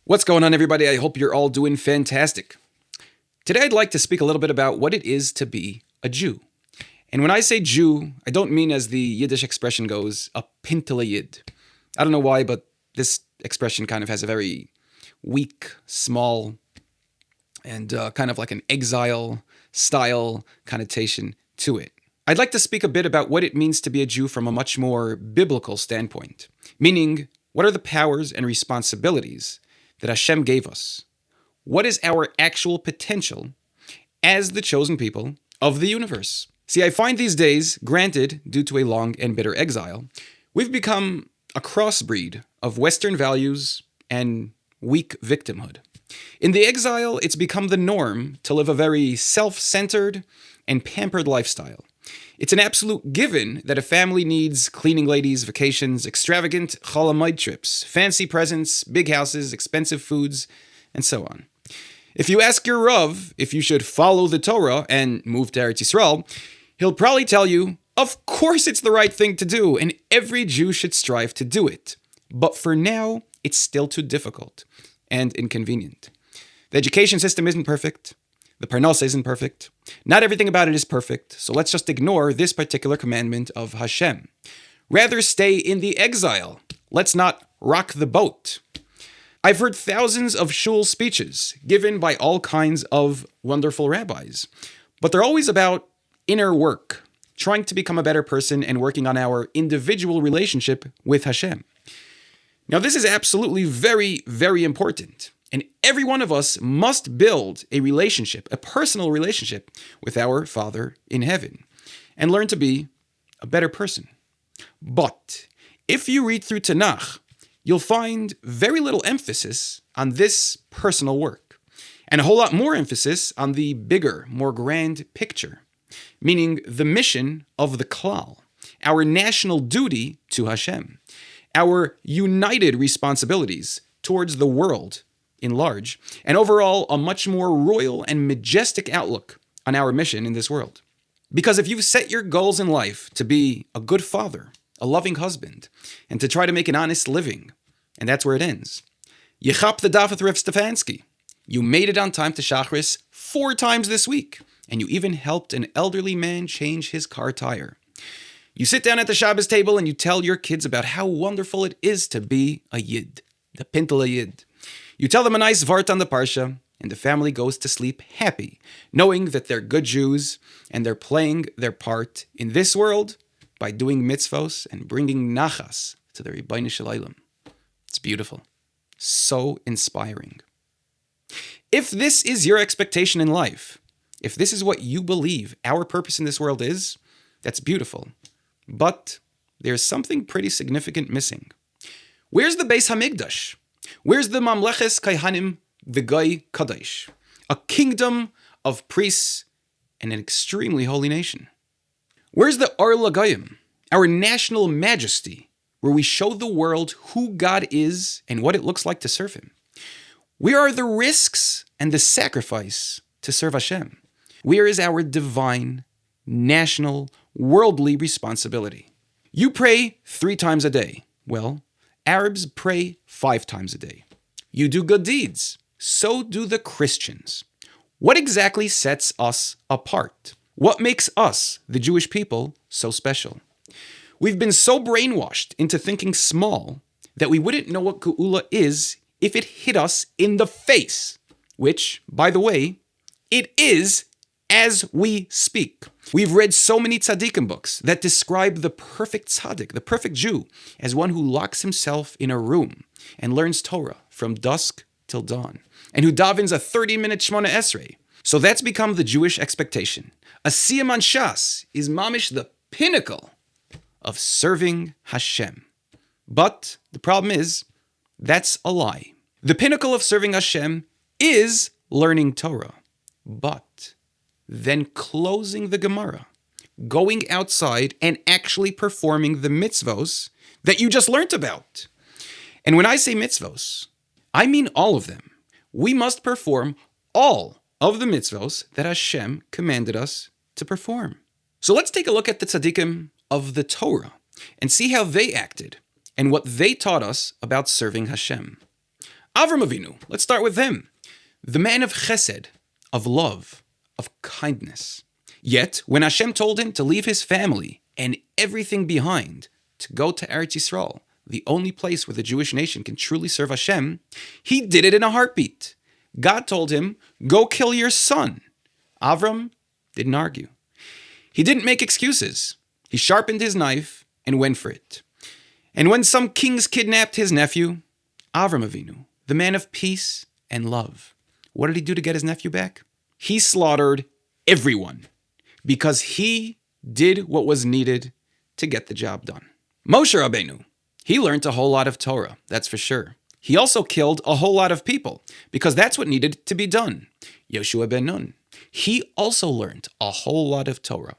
What's going on, everybody? I hope you're all doing fantastic. Today I'd like to speak a little bit about what it is to be a Jew. And when I say Jew, I don't mean, as the Yiddish expression goes, a pintele Yid. I don't know why, but this expression kind of has a very weak, small, and kind of like an exile style connotation to it. I'd like to speak a bit about what it means to be a Jew from a much more biblical standpoint, meaning what are the powers and responsibilities that Hashem gave us? What is our actual potential as the chosen people of the universe? See, I find these days, granted, due to a long and bitter exile, we've become a crossbreed of Western values and weak victimhood. In the exile, it's become the norm to live a very self-centered and pampered lifestyle. It's an absolute given that a family needs cleaning ladies, vacations, extravagant Chol Hamoed trips, fancy presents, big houses, expensive foods, and so on. If you ask your Rav if you should follow the Torah and move to Eretz Yisroel, he'll probably tell you, of course it's the right thing to do, and every Jew should strive to do it. But for now, it's still too difficult and inconvenient. The education system isn't perfect. The parnasa isn't perfect. Not everything about it is perfect, so let's just ignore this particular commandment of Hashem. Rather stay in the exile. Let's not rock the boat. I've heard thousands of shul speeches given by all kinds of wonderful rabbis, but they're always about inner work, trying to become a better person and working on our individual relationship with Hashem. Now, this is absolutely very, very important. And every one of us must build a relationship, a personal relationship with our Father in heaven and learn to be a better person. But if you read through Tanakh, you'll find very little emphasis on this personal work and a whole lot more emphasis on the bigger, more grand picture, meaning the mission of the Klal, our national duty to Hashem, our united responsibilities towards the world in large, and overall a much more royal and majestic outlook on our mission in this world. Because if you've set your goals in life to be a good father, a loving husband, and to try to make an honest living, and that's where it ends. Yechap the daf with Rev Stefanski. You made it on time to Shachris 4 times this week, and you even helped an elderly man change his car tire. You sit down at the Shabbos table and you tell your kids about how wonderful it is to be a Yid, the pintele Yid. You tell them a nice vart on the parsha, and the family goes to sleep happy, knowing that they're good Jews and they're playing their part in this world by doing mitzvos and bringing nachas to the Redefining Jewish. It's beautiful. So inspiring. If this is your expectation in life, if this is what you believe our purpose in this world is, that's beautiful. But there's something pretty significant missing. Where's the Beis HaMikdash? Where's the Mamleches Kaihanim, the Goy Kadosh? A kingdom of priests and an extremely holy nation. Where's the Or L'Goyim, our national majesty, where we show the world who God is and what it looks like to serve Him? Where are the risks and the sacrifice to serve Hashem? Where is our divine, national, worldly responsibility? You pray 3 times a day. Well, Arabs pray 5 times a day. You do good deeds. So do the Christians. What exactly sets us apart? What makes us, the Jewish people, so special? We've been so brainwashed into thinking small that we wouldn't know what Geula is if it hit us in the face, which, by the way, it is as we speak. We've read so many tzaddikim books that describe the perfect tzaddik, the perfect Jew, as one who locks himself in a room and learns Torah from dusk till dawn, and who davens a 30-minute Shmona Esrei. So that's become the Jewish expectation. A Siyam on Shas is mamish the pinnacle of serving Hashem. But the problem is, that's a lie. The pinnacle of serving Hashem is learning Torah. But then closing the Gemara, going outside and actually performing the mitzvos that you just learned about. And when I say mitzvos, I mean all of them. We must perform all of the mitzvos that Hashem commanded us to perform. So let's take a look at the tzaddikim of the Torah and see how they acted and what they taught us about serving Hashem. Avram Avinu, let's start with him. The man of chesed, of love, of kindness. Yet, when Hashem told him to leave his family and everything behind to go to Eretz Yisroel, the only place where the Jewish nation can truly serve Hashem, he did it in a heartbeat. God told him, go kill your son. Avram didn't argue. He didn't make excuses. He sharpened his knife and went for it. And when some kings kidnapped his nephew, Avram Avinu, the man of peace and love, what did he do to get his nephew back? He slaughtered everyone because he did what was needed to get the job done. Moshe Rabbeinu, he learned a whole lot of Torah, that's for sure. He also killed a whole lot of people because that's what needed to be done. Yoshua ben Nun, he also learned a whole lot of Torah,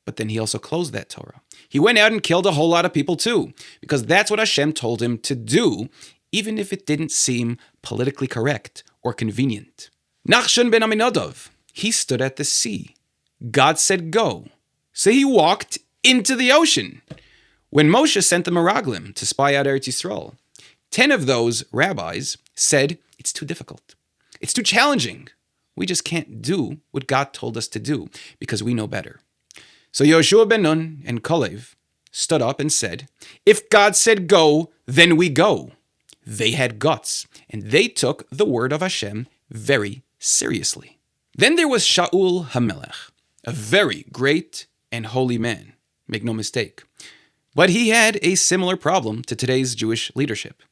but then he also closed that Torah. He went out and killed a whole lot of people too, because that's what Hashem told him to do, even if it didn't seem politically correct or convenient. Nachshon ben Aminadab, he stood at the sea. God said go, so he walked into the ocean. When Moshe sent the Meraglim to spy out Eretz Yisroel, 10 of those rabbis said, it's too difficult. It's too challenging. We just can't do what God told us to do because we know better. So Yoshua ben Nun and Kalev stood up and said, if God said go, then we go. They had guts, and they took the word of Hashem very seriously. Then there was Shaul HaMelech, a very great and holy man, make no mistake. But he had a similar problem to today's Jewish leadership.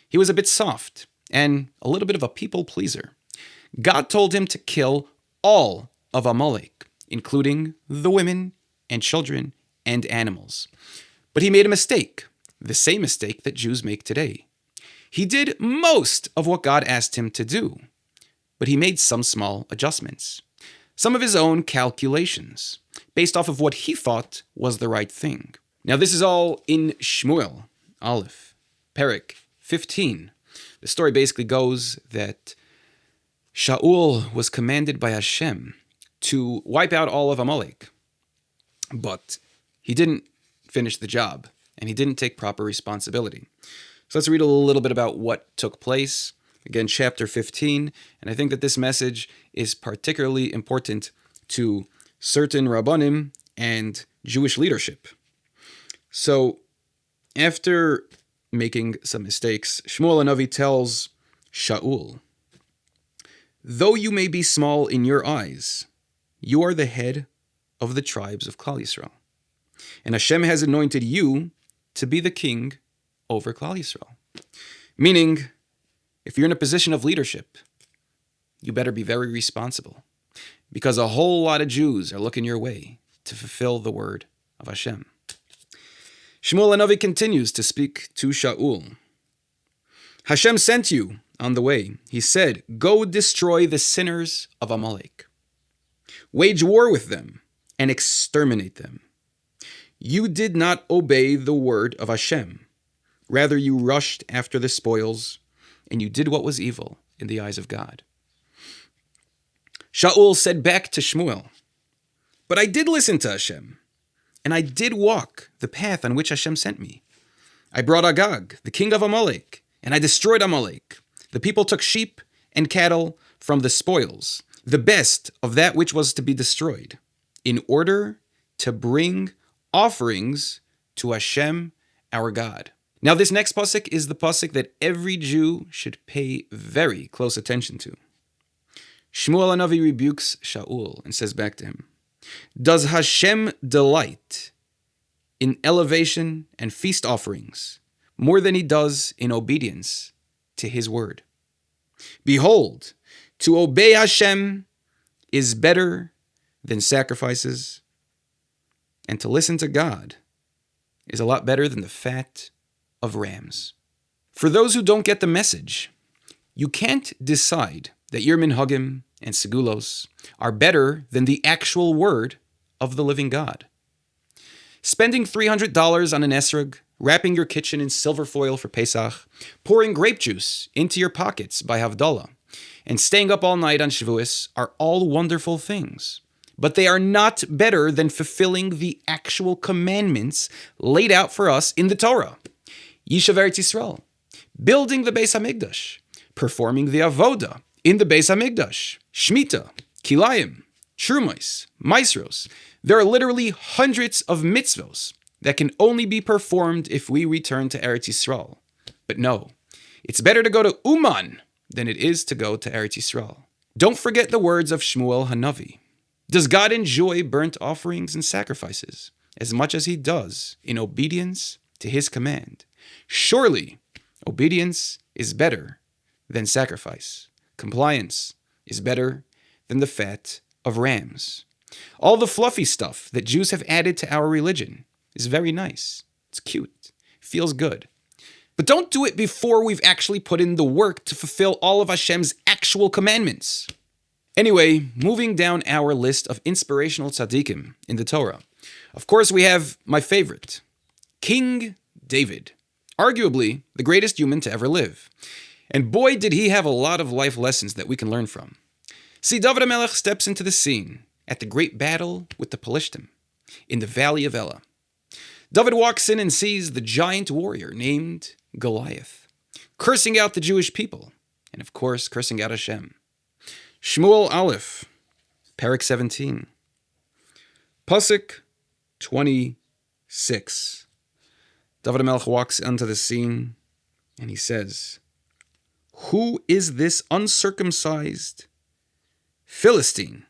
He was a bit soft and a little bit of a people pleaser. God told him to kill all of Amalek, including the women and children and animals. But he made a mistake, the same mistake that Jews make today. He did most of what God asked him to do, but he made some small adjustments, some of his own calculations, based off of what he thought was the right thing. Now this is all in Shmuel, Aleph, Perek 15. The story basically goes that Shaul was commanded by Hashem to wipe out all of Amalek, but he didn't finish the job, and he didn't take proper responsibility. So let's read a little bit about what took place. Again, chapter 15, and I think that this message is particularly important to certain Rabbanim and Jewish leadership. So, after making some mistakes, Shmuel HaNavi tells Shaul, though you may be small in your eyes, you are the head of the tribes of Klal Yisrael. And Hashem has anointed you to be the king over Klal Yisrael. Meaning, if you're in a position of leadership, you better be very responsible, because a whole lot of Jews are looking your way to fulfill the word of Hashem. Shmuel HaNavi continues to speak to Shaul. Hashem sent you on the way. He said, go destroy the sinners of Amalek. Wage war with them and exterminate them. You did not obey the word of Hashem. Rather, you rushed after the spoils, and you did what was evil in the eyes of God. Shaul said back to Shmuel, but I did listen to Hashem, and I did walk the path on which Hashem sent me. I brought Agag, the king of Amalek, and I destroyed Amalek. The people took sheep and cattle from the spoils, the best of that which was to be destroyed, in order to bring offerings to Hashem, our God. Now, this next pasuk is the pasuk that every Jew should pay very close attention to. Shmuel HaNavi rebukes Shaul and says back to him, does Hashem delight in elevation and feast offerings more than he does in obedience to his word? Behold, to obey Hashem is better than sacrifices, and to listen to God is a lot better than the fat of rams. For those who don't get the message, you can't decide that your minhagim and segulos are better than the actual word of the living God. Spending $300 on an esrog, wrapping your kitchen in silver foil for Pesach, pouring grape juice into your pockets by Havdalah, and staying up all night on Shavuos are all wonderful things. But they are not better than fulfilling the actual commandments laid out for us in the Torah. Yishav Eretz Yisrael, building the Beis HaMikdash, performing the avoda in the Beis Hamikdash, Shemitah, Kilayim, Trumos, Maasros. There are literally hundreds of mitzvos that can only be performed if we return to Eretz Yisroel. But no, it's better to go to Uman than it is to go to Eretz Yisroel. Don't forget the words of Shmuel Hanavi. Does God enjoy burnt offerings and sacrifices as much as he does in obedience to his command? Surely, obedience is better than sacrifice. Compliance is better than the fat of rams. All the fluffy stuff that Jews have added to our religion is very nice. It's cute. Feels good. But don't do it before we've actually put in the work to fulfill all of Hashem's actual commandments. Anyway, moving down our list of inspirational tzaddikim in the Torah. Of course, we have my favorite, King David. Arguably the greatest human to ever live. And boy, did he have a lot of life lessons that we can learn from. See, David HaMelech steps into the scene at the great battle with the Pelishtim in the valley of Elah. David walks in and sees the giant warrior named Goliath, cursing out the Jewish people, and of course, cursing out Hashem. Shmuel Aleph, Parak 17, Pasuk 26. David HaMelech walks onto the scene, and he says, "Who is this uncircumcised Philistine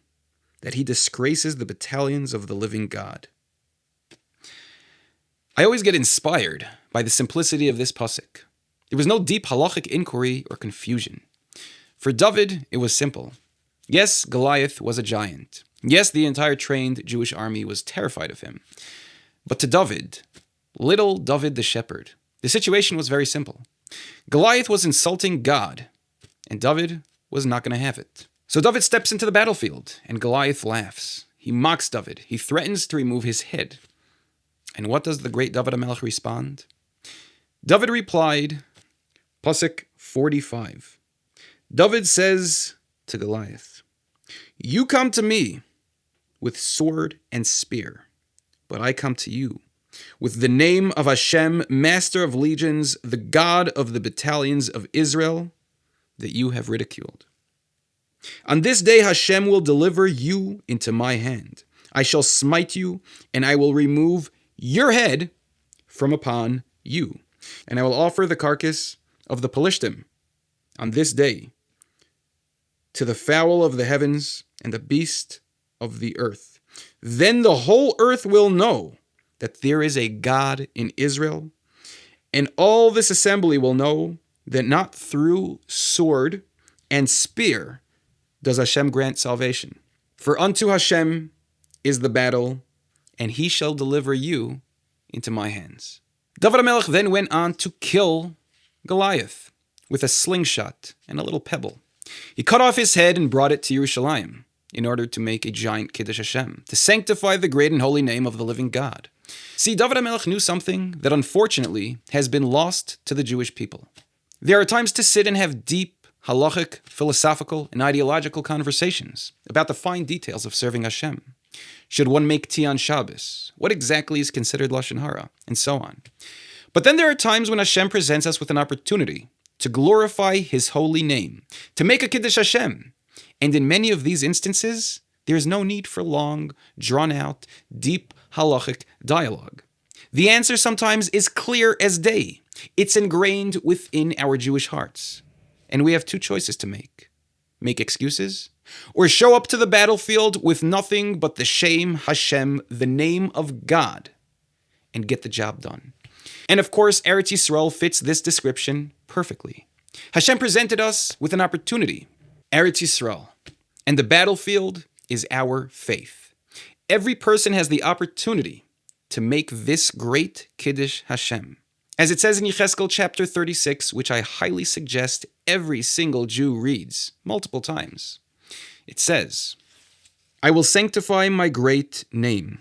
that he disgraces the battalions of the living God?" I always get inspired by the simplicity of this pasuk. There was no deep halachic inquiry or confusion. For David, it was simple. Yes, Goliath was a giant. Yes, the entire trained Jewish army was terrified of him. But to David, little David the shepherd, the situation was very simple. Goliath was insulting God, and David was not going to have it. So David steps into the battlefield, and Goliath laughs. He mocks David. He threatens to remove his head. And what does the great David HaMelech respond? David replied, Pasuk 45. David says to Goliath, "You come to me with sword and spear, but I come to you with the name of Hashem, Master of Legions, the God of the battalions of Israel that you have ridiculed. On this day Hashem will deliver you into my hand. I shall smite you, and I will remove your head from upon you, and I will offer the carcass of the Pelishtim on this day to the fowl of the heavens and the beast of the earth. Then the whole earth will know that there is a God in Israel, and all this assembly will know that not through sword and spear does Hashem grant salvation. For unto Hashem is the battle, and he shall deliver you into my hands." David HaMelech then went on to kill Goliath with a slingshot and a little pebble. He cut off his head and brought it to Yerushalayim in order to make a giant kiddush Hashem, to sanctify the great and holy name of the living God. See, David HaMelech knew something that unfortunately has been lost to the Jewish people. There are times to sit and have deep, halachic, philosophical, and ideological conversations about the fine details of serving Hashem. Should one make tea on Shabbos? What exactly is considered Lashon Hara? And so on. But then there are times when Hashem presents us with an opportunity to glorify his holy name, to make a kiddush Hashem. And in many of these instances, there is no need for long, drawn-out, deep halachic dialogue. The answer sometimes is clear as day. It's ingrained within our Jewish hearts. And we have two choices to make. Make excuses, or show up to the battlefield with nothing but the Shem Hashem, the name of God, and get the job done. And of course, Eretz Yisroel fits this description perfectly. Hashem presented us with an opportunity, Eretz Yisroel, and the battlefield is our faith. Every person has the opportunity to make this great Kiddush Hashem. As it says in Yecheskel chapter 36, which I highly suggest every single Jew reads multiple times. It says, "I will sanctify my great name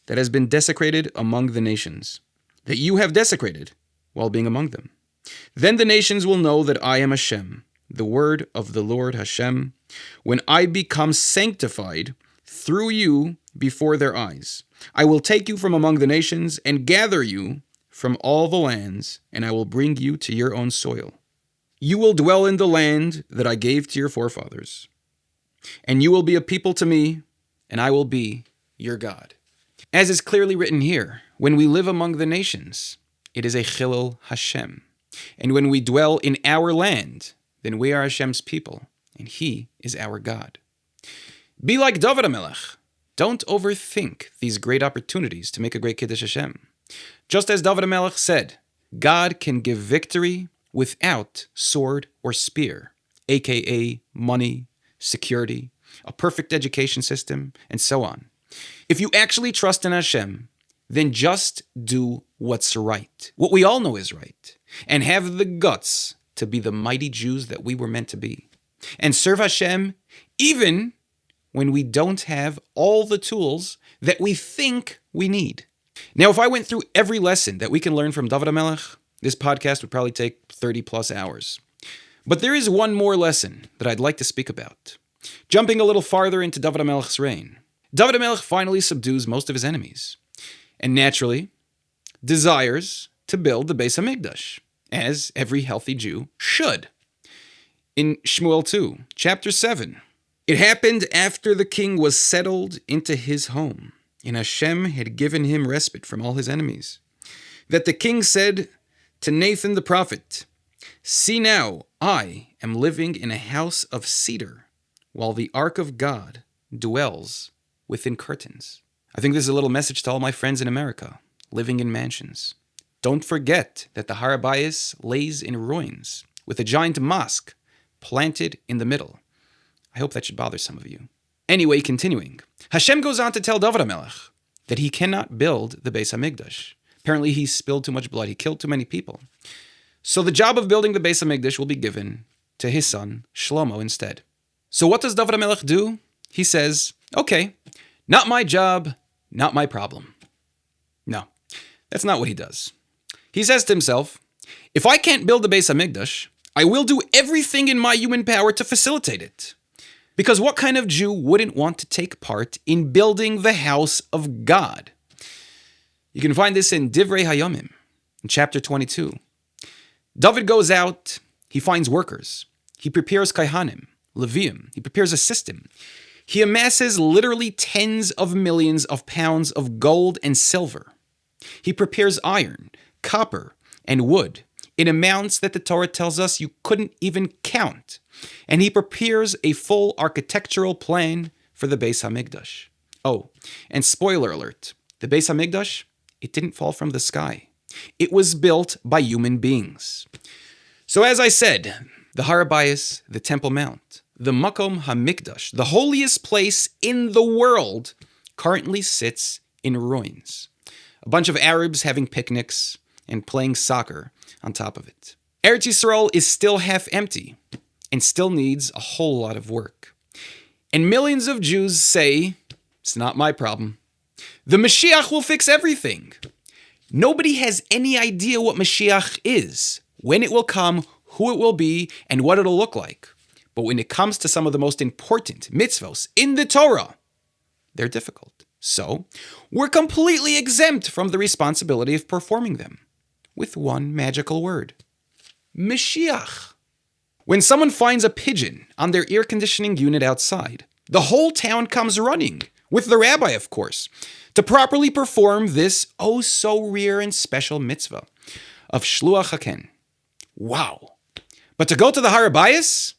that has been desecrated among the nations, that you have desecrated while being among them. Then the nations will know that I am Hashem, the word of the Lord Hashem, when I become sanctified through you before their eyes. I will take you from among the nations and gather you from all the lands, and I will bring you to your own soil. You will dwell in the land that I gave to your forefathers, and you will be a people to me, and I will be your God. As is clearly written here, when we live among the nations, it is a Chilul Hashem. And when we dwell in our land, then we are Hashem's people, and He is our God. Be like David HaMelech. Don't overthink these great opportunities to make a great kiddush Hashem. Just as David HaMelech said, God can give victory without sword or spear, aka money, security, a perfect education system, and so on. If you actually trust in Hashem, then just do what's right, what we all know is right, and have the guts to be the mighty Jews that we were meant to be, and serve Hashem even when we don't have all the tools that we think we need. Now, if I went through every lesson that we can learn from David HaMelech, this podcast would probably take 30 plus hours. But there is one more lesson that I'd like to speak about. Jumping a little farther into David HaMelech's reign, David HaMelech finally subdues most of his enemies, and naturally desires to build the Beis HaMikdash, as every healthy Jew should. In Shmuel 2, chapter 7, it happened after the king was settled into his home, and Hashem had given him respite from all his enemies, that the king said to Nathan the prophet, "See now, I am living in a house of cedar, while the ark of God dwells within curtains." I think this is a little message to all my friends in America, living in mansions. Don't forget that the Har HaBayis lays in ruins, with a giant mosque planted in the middle. I hope that should bother some of you. Anyway, continuing. Hashem goes on to tell David HaMelech that he cannot build the Beis HaMikdash. Apparently he spilled too much blood. He killed too many people. So the job of building the Beis HaMikdash will be given to his son, Shlomo, instead. So what does David HaMelech do? He says, okay, not my job, not my problem. No, that's not what he does. He says to himself, if I can't build the Beis HaMikdash, I will do everything in my human power to facilitate it. Because what kind of Jew wouldn't want to take part in building the house of God? You can find this in Divrei Hayomim, in chapter 22. David goes out, he finds workers, he prepares Kaihanim, Leviim, he prepares a system. He amasses literally tens of millions of pounds of gold and silver. He prepares iron, copper, and wood in amounts that the Torah tells us you couldn't even count. And he prepares a full architectural plan for the Beis HaMikdash. Oh, and spoiler alert, the Beis HaMikdash, it didn't fall from the sky. It was built by human beings. So as I said, the Har HaBayis, the Temple Mount, the Makom HaMikdash, the holiest place in the world, currently sits in ruins. A bunch of Arabs having picnics and playing soccer on top of it. Eretz Yisroel is still half empty and still needs a whole lot of work. And millions of Jews say, it's not my problem. The Moshiach will fix everything. Nobody has any idea what Moshiach is, when it will come, who it will be, and what it'll look like. But when it comes to some of the most important mitzvos in the Torah, they're difficult. So, we're completely exempt from the responsibility of performing them. With one magical word. Moshiach. When someone finds a pigeon on their air conditioning unit outside, the whole town comes running, with the rabbi, of course, to properly perform this oh so rare and special mitzvah of Shluach HaKen. Wow. But to go to the Har HaBayis,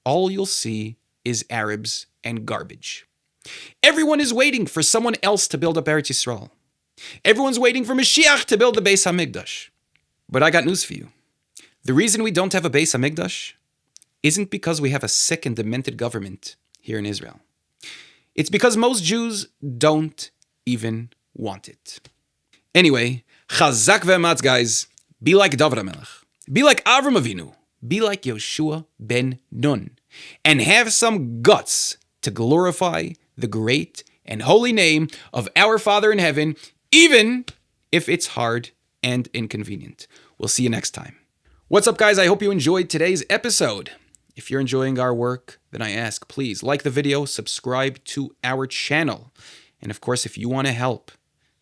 all you'll see is Arabs and garbage. Everyone is waiting for someone else to build up Eretz Yisrael. Everyone's waiting for Moshiach to build the Beis HaMikdash. But I got news for you. The reason we don't have a Beis HaMikdash isn't because we have a sick and demented government here in Israel. It's because most Jews don't even want it. Anyway, chazak ve'ematz, guys. Be like David HaMelech. Be like Avram Avinu. Be like Yoshua ben Nun. And have some guts to glorify the great and holy name of our Father in heaven, even if it's hard and inconvenient. We'll see you next time. What's up, guys? I hope you enjoyed today's episode. If you're enjoying our work, then I ask, please like the video, subscribe to our channel. And of course, if you want to help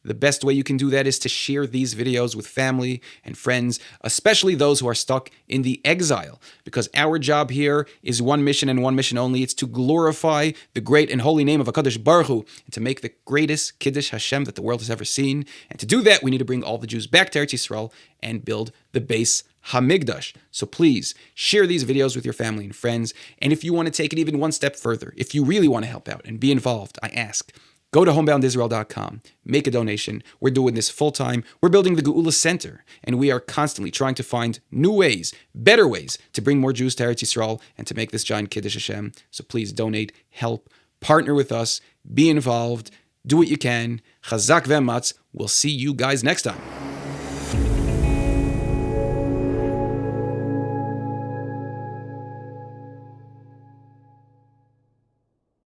The best way you can do that is to share these videos with family and friends, especially those who are stuck in the exile, because our job here is one mission and one mission only. It's to glorify the great and holy name of HaKadosh Baruch Hu and to make the greatest kiddush Hashem that the world has ever seen. And to do that, we need to bring all the Jews back to Eretz Yisroel and build the base Hamikdash. So please share these videos with your family and friends. And if you want to take it even one step further, if you really want to help out and be involved, I ask, go to homeboundisrael.com, make a donation. We're doing this full time. We're building the Geula Center, and we are constantly trying to find new ways, better ways to bring more Jews to Eretz Yisrael and to make this giant Kiddush Hashem. So please donate, help, partner with us, be involved, do what you can. Chazak ve'ematz. We'll see you guys next time.